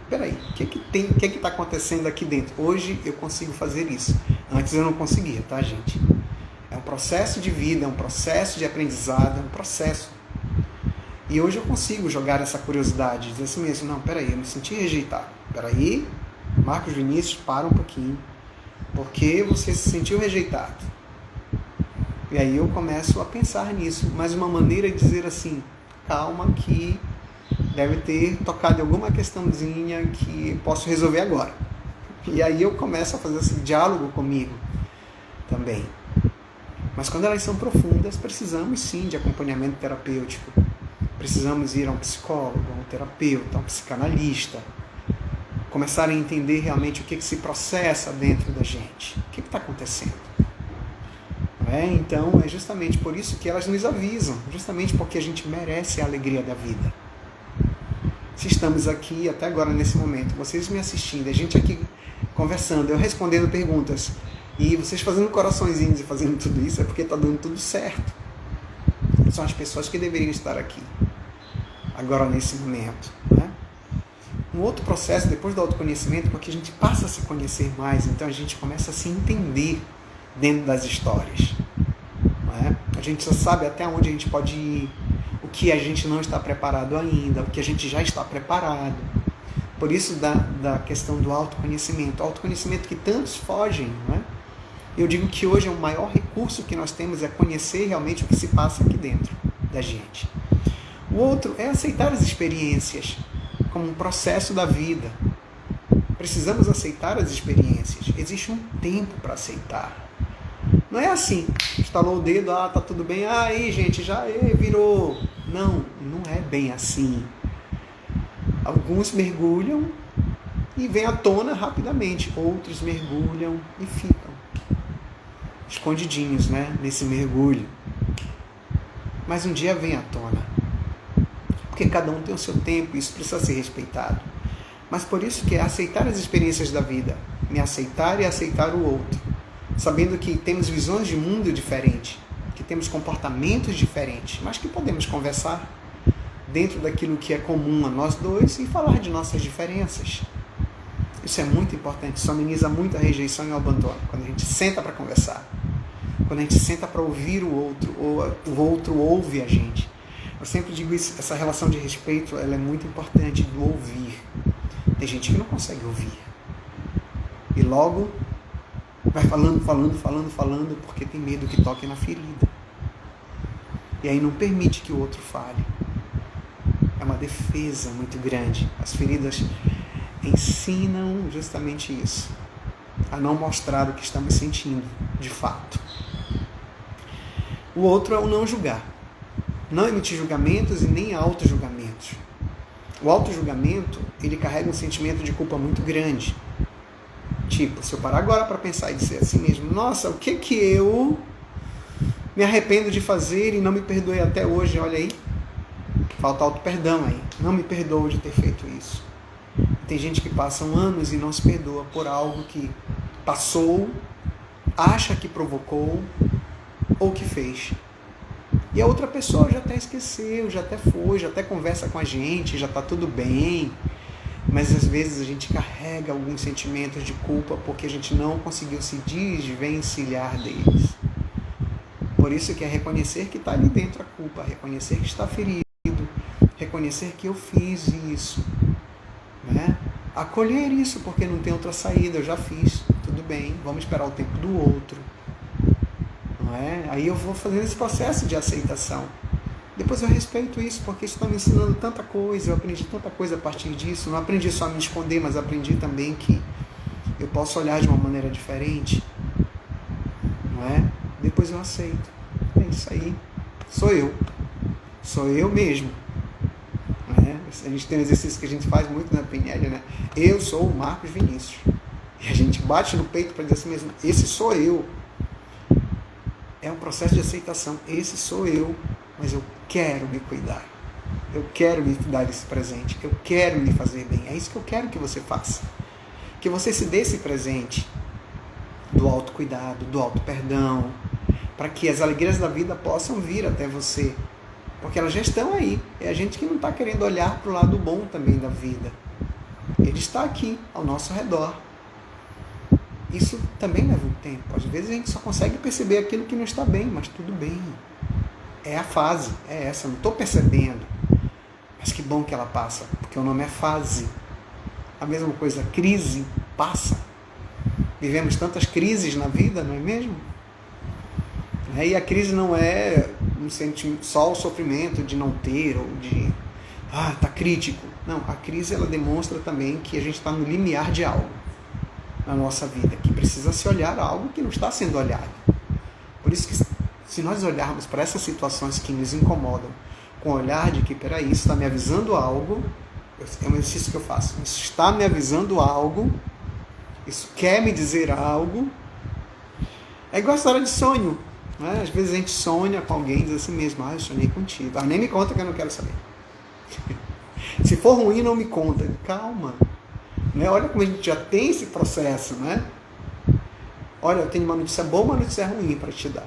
Peraí, o que está acontecendo aqui dentro? Hoje eu consigo fazer isso. Antes eu não conseguia, tá, gente? É um processo de vida, é um processo de aprendizado, é um processo. E hoje eu consigo jogar essa curiosidade, dizer assim mesmo: não, peraí, eu me senti rejeitado. Peraí, Marcos Vinícius, para um pouquinho. Por que você se sentiu rejeitado? E aí eu começo a pensar nisso, mas uma maneira de dizer assim: calma, que deve ter tocado em alguma questãozinha que posso resolver agora. E aí eu começo a fazer esse diálogo comigo também. Mas quando elas são profundas, precisamos sim de acompanhamento terapêutico. Precisamos ir a um psicólogo, a um terapeuta, a um psicanalista. Começar a entender realmente o que se processa dentro da gente. O que está acontecendo? Então, é justamente por isso que elas nos avisam. Justamente porque a gente merece a alegria da vida. Se estamos aqui, até agora nesse momento, vocês me assistindo, a gente aqui conversando, eu respondendo perguntas, e vocês fazendo coraçõezinhos e fazendo tudo isso, é porque está dando tudo certo. São as pessoas que deveriam estar aqui, agora nesse momento. Né? Um outro processo, depois do autoconhecimento, porque a gente passa a se conhecer mais, então a gente começa a se entender dentro das histórias. Não é? A gente já sabe até onde a gente pode ir, o que a gente não está preparado ainda, o que a gente já está preparado. Por isso da questão do autoconhecimento. O autoconhecimento que tantos fogem. Não é? Eu digo que hoje é o maior recurso que nós temos é conhecer realmente o que se passa aqui dentro da gente. O outro é aceitar as experiências como um processo da vida. Precisamos aceitar as experiências. Existe um tempo para aceitar. Não é assim, estalou o dedo, tá tudo bem, aí gente, já virou. Não é bem assim. Alguns mergulham e vêm à tona rapidamente, outros mergulham e ficam escondidinhos, né, nesse mergulho. Mas um dia vem à tona, porque cada um tem o seu tempo, isso precisa ser respeitado. Mas por isso que é aceitar as experiências da vida, me aceitar e aceitar o outro, sabendo que temos visões de mundo diferentes, que temos comportamentos diferentes, mas que podemos conversar dentro daquilo que é comum a nós dois e falar de nossas diferenças. Isso é muito importante, isso ameniza muito a rejeição e o abandono, quando a gente senta para conversar, quando a gente senta para ouvir o outro, ou o outro ouve a gente. Eu sempre digo isso, essa relação de respeito, ela é muito importante, do ouvir. Tem gente que não consegue ouvir. E logo vai falando, porque tem medo que toque na ferida. E aí não permite que o outro fale. É uma defesa muito grande. As feridas ensinam justamente isso, a não mostrar o que estamos sentindo, de fato. O outro é o não julgar. Não emitir julgamentos e nem auto-julgamentos. O auto-julgamento, ele carrega um sentimento de culpa muito grande. Tipo, se eu parar agora para pensar e dizer assim mesmo, nossa, o que eu me arrependo de fazer e não me perdoei até hoje, olha aí, falta auto-perdão aí, não me perdoo de ter feito isso. Tem gente que passa anos e não se perdoa por algo que passou, acha que provocou ou que fez. E a outra pessoa já até esqueceu, já até foi, já até conversa com a gente, já está tudo bem. Mas às vezes a gente carrega alguns sentimentos de culpa porque a gente não conseguiu se desvencilhar deles. Por isso que é reconhecer que está ali dentro a culpa, reconhecer que está ferido, reconhecer que eu fiz isso, né? Acolher isso porque não tem outra saída, eu já fiz, tudo bem, vamos esperar o tempo do outro. Não é? Aí eu vou fazendo esse processo de aceitação. Depois eu respeito isso, porque isso está me ensinando tanta coisa, eu aprendi tanta coisa a partir disso. Não aprendi só a me esconder, mas aprendi também que eu posso olhar de uma maneira diferente. Não é? Depois eu aceito. É isso aí. Sou eu mesmo. Não é? A gente tem um exercício que a gente faz muito na PNL, né? Eu sou o Marcos Vinícius. E a gente bate no peito para dizer assim mesmo, esse sou eu. É um processo de aceitação. Esse sou eu, mas eu quero me cuidar. Eu quero me dar esse presente. Eu quero me fazer bem. É isso que eu quero que você faça. Que você se dê esse presente do autocuidado, do auto-perdão, para que as alegrias da vida possam vir até você. Porque elas já estão aí. É a gente que não está querendo olhar para o lado bom também da vida. Ele está aqui, ao nosso redor. Isso também leva um tempo. Às vezes a gente só consegue perceber aquilo que não está bem, mas tudo bem. É a fase, é essa, não estou percebendo. Mas que bom que ela passa, porque o nome é fase. A mesma coisa, crise, passa. Vivemos tantas crises na vida, não é mesmo? E a crise não é só o sofrimento de não ter, ou de, tá crítico. Não, a crise ela demonstra também que a gente está no limiar de algo na nossa vida, que precisa se olhar algo que não está sendo olhado. Por isso que se nós olharmos para essas situações que nos incomodam com o olhar de que, peraí, isso está me avisando algo, é um exercício que eu faço, isso está me avisando algo, isso quer me dizer algo, é igual a história de sonho, né? Às vezes a gente sonha com alguém e diz assim mesmo, eu sonhei contigo, nem me conta que eu não quero saber. Se for ruim, não me conta. Calma. Né? Olha como a gente já tem esse processo, né? Olha, eu tenho uma notícia boa, uma notícia ruim para te dar.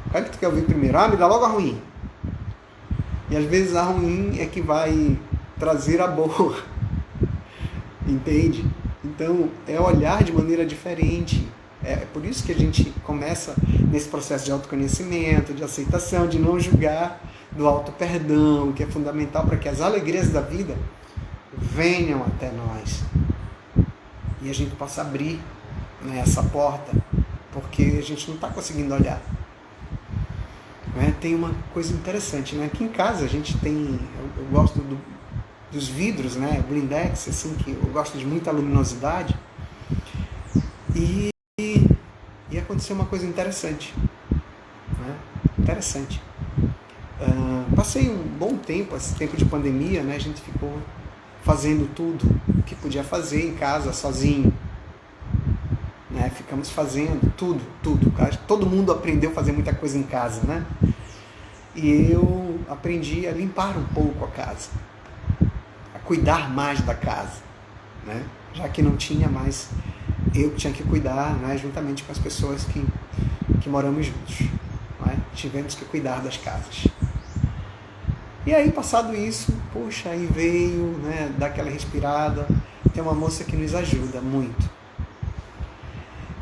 Qual é que tu quer ouvir primeiro? Me dá logo a ruim. E às vezes a ruim é que vai trazer a boa. Entende? Então, é olhar de maneira diferente. É por isso que a gente começa nesse processo de autoconhecimento, de aceitação, de não julgar, do auto-perdão, que é fundamental para que as alegrias da vida venham até nós. E a gente possa abrir, né, essa porta, porque a gente não está conseguindo olhar. Tem uma coisa interessante, né? Aqui em casa a gente tem, eu gosto dos vidros, né? Blindex, assim, que eu gosto de muita luminosidade. E aconteceu uma coisa interessante. Né? Interessante. Passei um bom tempo, esse tempo de pandemia, né? A gente ficou fazendo tudo o que podia fazer em casa, sozinho. Né? Ficamos fazendo tudo. Todo mundo aprendeu a fazer muita coisa em casa, né? E eu aprendi a limpar um pouco a casa, a cuidar mais da casa, né? Já que não tinha mais, eu tinha que cuidar, né? Juntamente com as pessoas que moramos juntos, né? Tivemos que cuidar das casas. E aí, passado isso, poxa, aí veio, né, dar aquela respirada. Tem uma moça que nos ajuda muito.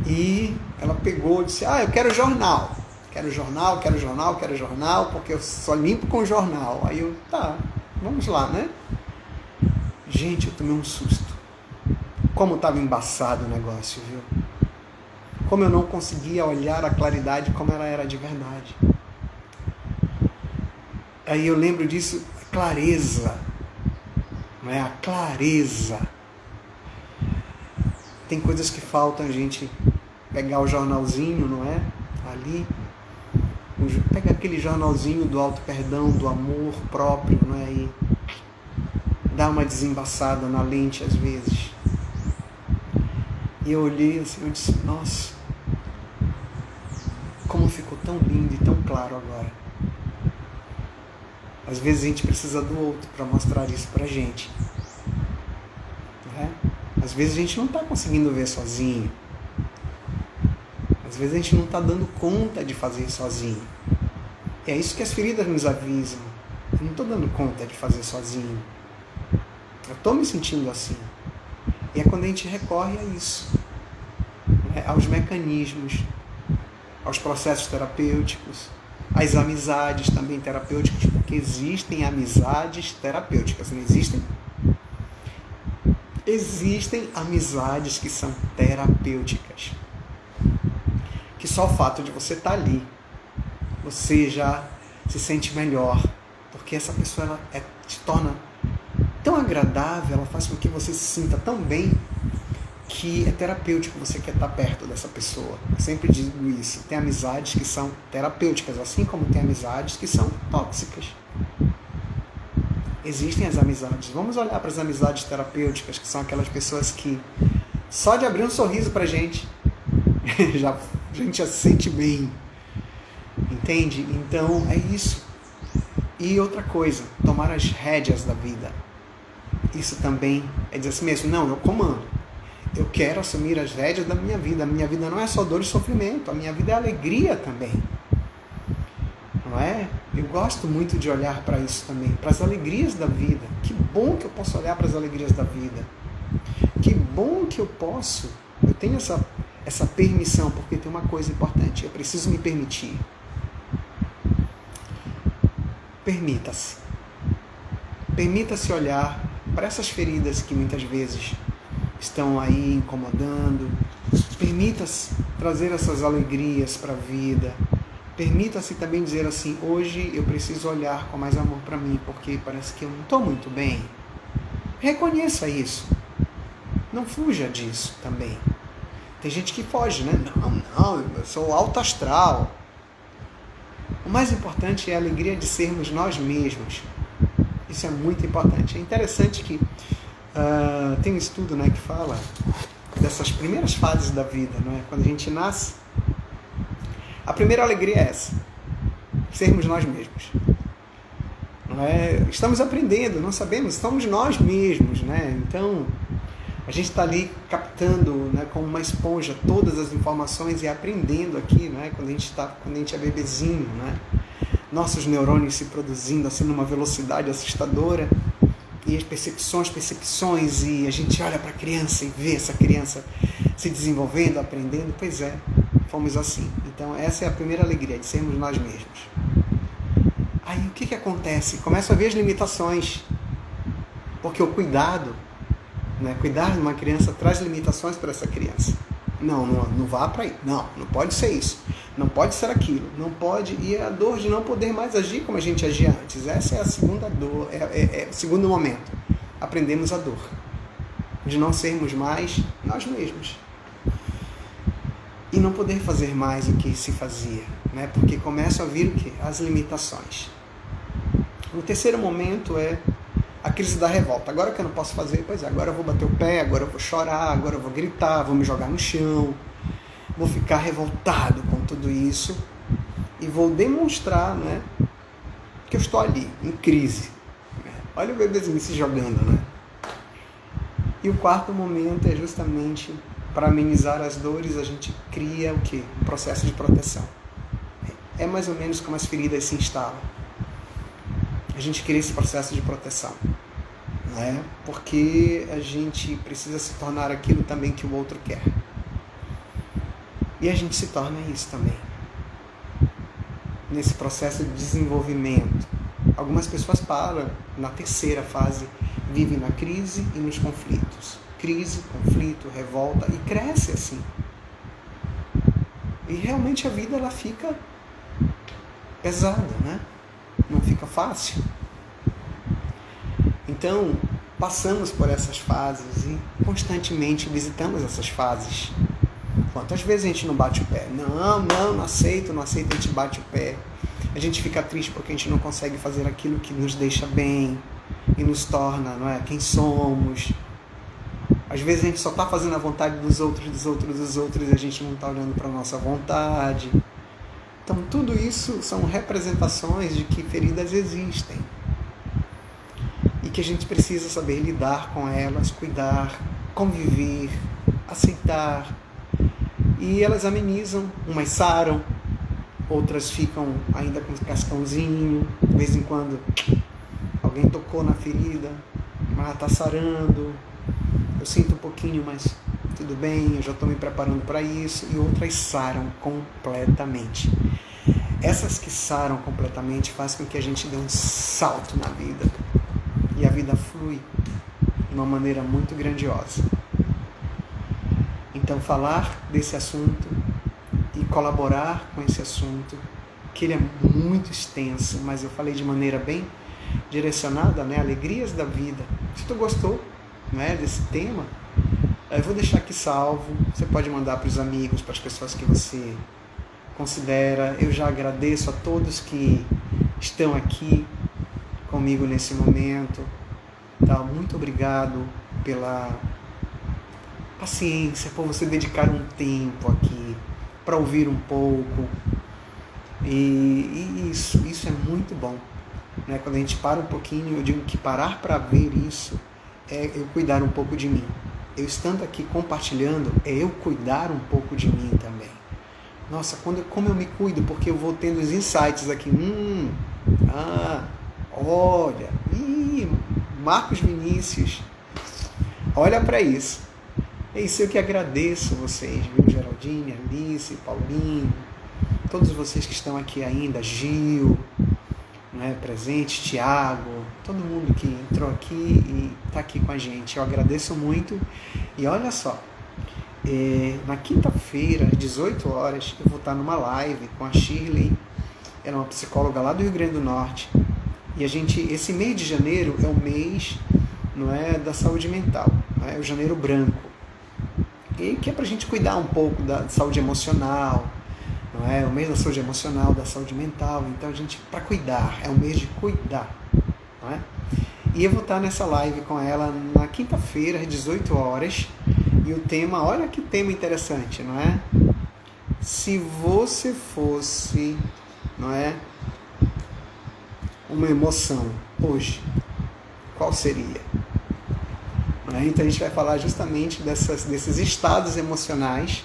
E ela pegou e disse, eu quero jornal. Quero jornal, porque eu só limpo com jornal. Aí eu, vamos lá, né? Gente, eu tomei um susto. Como estava embaçado o negócio, viu? Como eu não conseguia olhar a claridade como ela era de verdade. Aí eu lembro disso, clareza, não é? A clareza. Tem coisas que faltam a gente pegar o jornalzinho, não é? Ali, pega aquele jornalzinho do auto-perdão, do amor próprio, não é? E dá uma desembaçada na lente às vezes. E eu olhei assim, eu disse, nossa, como ficou tão lindo e tão claro agora. Às vezes a gente precisa do outro para mostrar isso pra gente. Não é? Às vezes a gente não está conseguindo ver sozinho. Às vezes a gente não está dando conta de fazer sozinho. E é isso que as feridas nos avisam. Eu não estou dando conta de fazer sozinho. Eu estou me sentindo assim. E é quando a gente recorre a isso, né? Aos mecanismos, aos processos terapêuticos, às amizades também terapêuticas, porque existem amizades terapêuticas, não existem? Existem amizades que são terapêuticas. Que só o fato de você estar ali, você já se sente melhor, porque essa pessoa ela te torna tão agradável, ela faz com que você se sinta tão bem, que é terapêutico, você quer estar perto dessa pessoa. Eu sempre digo isso, tem amizades que são terapêuticas, assim como tem amizades que são tóxicas. Existem as amizades. Vamos olhar para as amizades terapêuticas, que são aquelas pessoas que só de abrir um sorriso para a gente gente já se sente bem. Entende? Então é isso. E outra coisa, tomar as rédeas da vida. Isso também é dizer assim mesmo, não, eu comando. Eu quero assumir as rédeas da minha vida. A minha vida não é só dor e sofrimento, a minha vida é alegria também. Não é? Eu gosto muito de olhar para isso também, para as alegrias da vida. Que bom que eu posso olhar para as alegrias da vida. Que bom que eu tenho essa permissão, porque tem uma coisa importante, eu preciso me permitir. Permita-se. Permita-se olhar para essas feridas que muitas vezes estão aí incomodando. Permita-se trazer essas alegrias para a vida. Permita-se também dizer assim, hoje eu preciso olhar com mais amor para mim, porque parece que eu não estou muito bem. Reconheça isso. Não fuja disso também. Tem gente que foge, né? Não, eu sou alto astral. O mais importante é a alegria de sermos nós mesmos. Isso é muito importante. É interessante que tem um estudo, né, que fala dessas primeiras fases da vida, não é? Quando a gente nasce, a primeira alegria é essa, sermos nós mesmos. Não é? Estamos aprendendo, não sabemos, somos nós mesmos, né? Então, a gente está ali captando, né, como uma esponja todas as informações e aprendendo aqui, né, quando a gente é bebezinho, né? Nossos neurônios se produzindo assim numa velocidade assustadora e as percepções e a gente olha para a criança e vê essa criança se desenvolvendo, aprendendo. Pois é, fomos assim. Então essa é a primeira alegria, de sermos nós mesmos. Aí o que acontece? Começa a ver as limitações, porque o cuidado, né, cuidar de uma criança traz limitações para essa criança. Não vá para aí. Não pode ser isso. Não pode ser aquilo. Não pode. E a dor de não poder mais agir como a gente agia antes. Essa é a segunda dor, é o segundo momento. Aprendemos a dor de não sermos mais nós mesmos. E não poder fazer mais o que se fazia, né? Porque começam a vir o quê? As limitações. O terceiro momento é a crise da revolta. Agora que eu não posso fazer, pois é, agora eu vou bater o pé, agora eu vou chorar, agora eu vou gritar, vou me jogar no chão, vou ficar revoltado com tudo isso e vou demonstrar, né, que eu estou ali, em crise. Olha o bebezinho se jogando, né? E o quarto momento é justamente para amenizar as dores, a gente cria o quê? Um processo de proteção. É mais ou menos como as feridas se instalam. A gente cria esse processo de proteção, né? Porque a gente precisa se tornar aquilo também que o outro quer. E a gente se torna isso também. Nesse processo de desenvolvimento. Algumas pessoas param na terceira fase, vivem na crise e nos conflitos. Crise, conflito, revolta, e cresce assim. E realmente a vida ela fica pesada, né? Não fica fica fácil. Então, passamos por essas fases e constantemente visitamos essas fases. Quantas vezes a gente não bate o pé? Não aceito, a gente bate o pé. A gente fica triste porque a gente não consegue fazer aquilo que nos deixa bem e nos torna, não é, quem somos. Às vezes a gente só está fazendo a vontade dos outros, e a gente não está olhando para a nossa vontade. Então, tudo isso são representações de que feridas existem e que a gente precisa saber lidar com elas, cuidar, conviver, aceitar. E elas amenizam, umas saram, outras ficam ainda com cascãozinho. De vez em quando alguém tocou na ferida, mas está sarando. Eu sinto um pouquinho, mas tudo bem, eu já estou me preparando para isso. E outras saram completamente. Essas que saram completamente fazem com que a gente dê um salto na vida. E a vida flui de uma maneira muito grandiosa. Então, falar desse assunto e colaborar com esse assunto, que ele é muito extenso, mas eu falei de maneira bem direcionada, né? Alegrias da vida. Se tu gostou, né, desse tema, eu vou deixar aqui salvo. Você pode mandar para os amigos, para as pessoas que você considera. Eu já agradeço a todos que estão aqui comigo nesse momento. Tá? Muito obrigado pela paciência, por você dedicar um tempo aqui para ouvir um pouco. E isso é muito bom. Né? Quando a gente para um pouquinho, eu digo que parar para ver isso é eu cuidar um pouco de mim. Eu estando aqui compartilhando, é eu cuidar um pouco de mim também. Nossa, como eu me cuido, porque eu vou tendo os insights aqui. Olha, Marcos Vinícius, olha para isso. É isso, eu que agradeço vocês, viu? Geraldine, Alice, Paulinho, todos vocês que estão aqui ainda, Gil, né, presente, Tiago, todo mundo que entrou aqui e está aqui com a gente. Eu agradeço muito. E olha só, na quinta-feira, às 18 horas, eu vou estar numa live com a Shirley. Ela é uma psicóloga lá do Rio Grande do Norte. E esse mês de janeiro é o mês, não é, da saúde mental, não é o janeiro branco. E que é para a gente cuidar um pouco da saúde emocional, não é? O mês da saúde emocional, da saúde mental. Então, para cuidar, é o mês de cuidar, não é? E eu vou estar nessa live com ela na quinta-feira, às 18 horas. E o tema, olha que tema interessante, não é? Se você fosse, não é, uma emoção hoje, qual seria? Então a gente vai falar justamente desses estados emocionais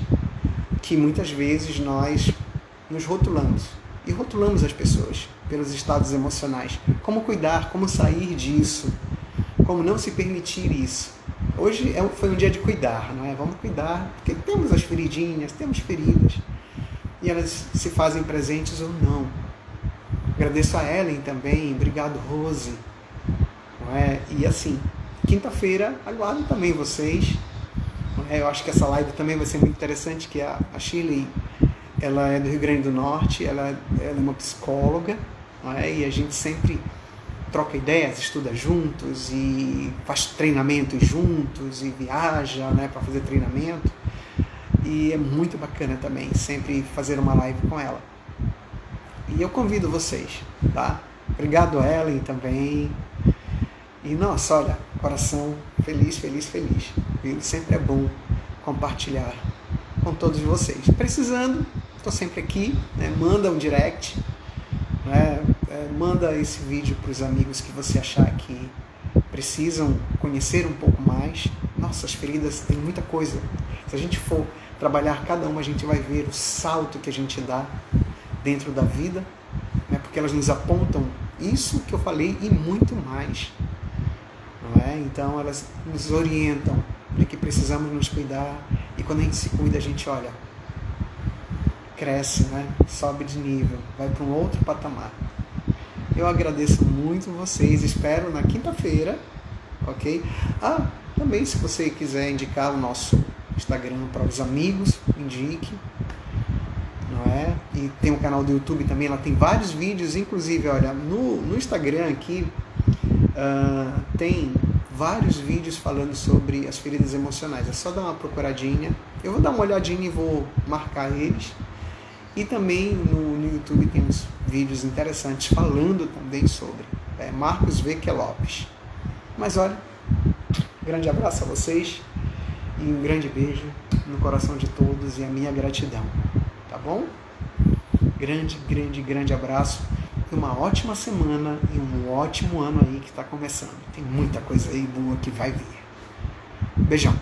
que muitas vezes nós nos rotulamos. E rotulamos as pessoas pelos estados emocionais. Como cuidar, como sair disso, como não se permitir isso. Hoje foi um dia de cuidar, não é? Vamos cuidar, porque temos as feridinhas, temos feridas. E elas se fazem presentes ou não. Agradeço a Ellen também, obrigado Rose. Não é? E assim, quinta-feira, aguardo também vocês. Eu acho que essa live também vai ser muito interessante, que a Shirley, ela é do Rio Grande do Norte, ela é uma psicóloga, não é? E a gente sempre troca ideias, estuda juntos e faz treinamentos juntos e viaja, né, para fazer treinamento. E é muito bacana também sempre fazer uma live com ela. E eu convido vocês, tá? Obrigado a Ellen também. E nossa, olha, coração feliz, feliz, feliz. Viu? Sempre é bom compartilhar com todos vocês. Precisando, estou sempre aqui, né? Manda um direct, né? Manda esse vídeo para os amigos que você achar que precisam conhecer um pouco mais. Nossa, as feridas têm muita coisa. Se a gente for trabalhar cada uma, a gente vai ver o salto que a gente dá dentro da vida, né? Porque elas nos apontam isso que eu falei e muito mais. Não é? Então elas nos orientam de que precisamos nos cuidar, e quando a gente se cuida, a gente, olha, cresce, né? Sobe de nível, vai para um outro patamar. Eu agradeço muito vocês, espero na quinta-feira, ok? Também se você quiser indicar o nosso Instagram para os amigos, indique, não não é? E tem um canal do YouTube também, ela tem vários vídeos, inclusive, olha, no Instagram aqui, tem vários vídeos falando sobre as feridas emocionais. É só dar uma procuradinha. Eu vou dar uma olhadinha e vou marcar eles. E também no YouTube tem uns vídeos interessantes falando também sobre. Marcos V. Lopes. Mas olha, grande abraço a vocês e um grande beijo no coração de todos e a minha gratidão. Tá bom? Grande abraço. Uma ótima semana e um ótimo ano aí que está começando. Tem muita coisa aí boa que vai vir. Beijão.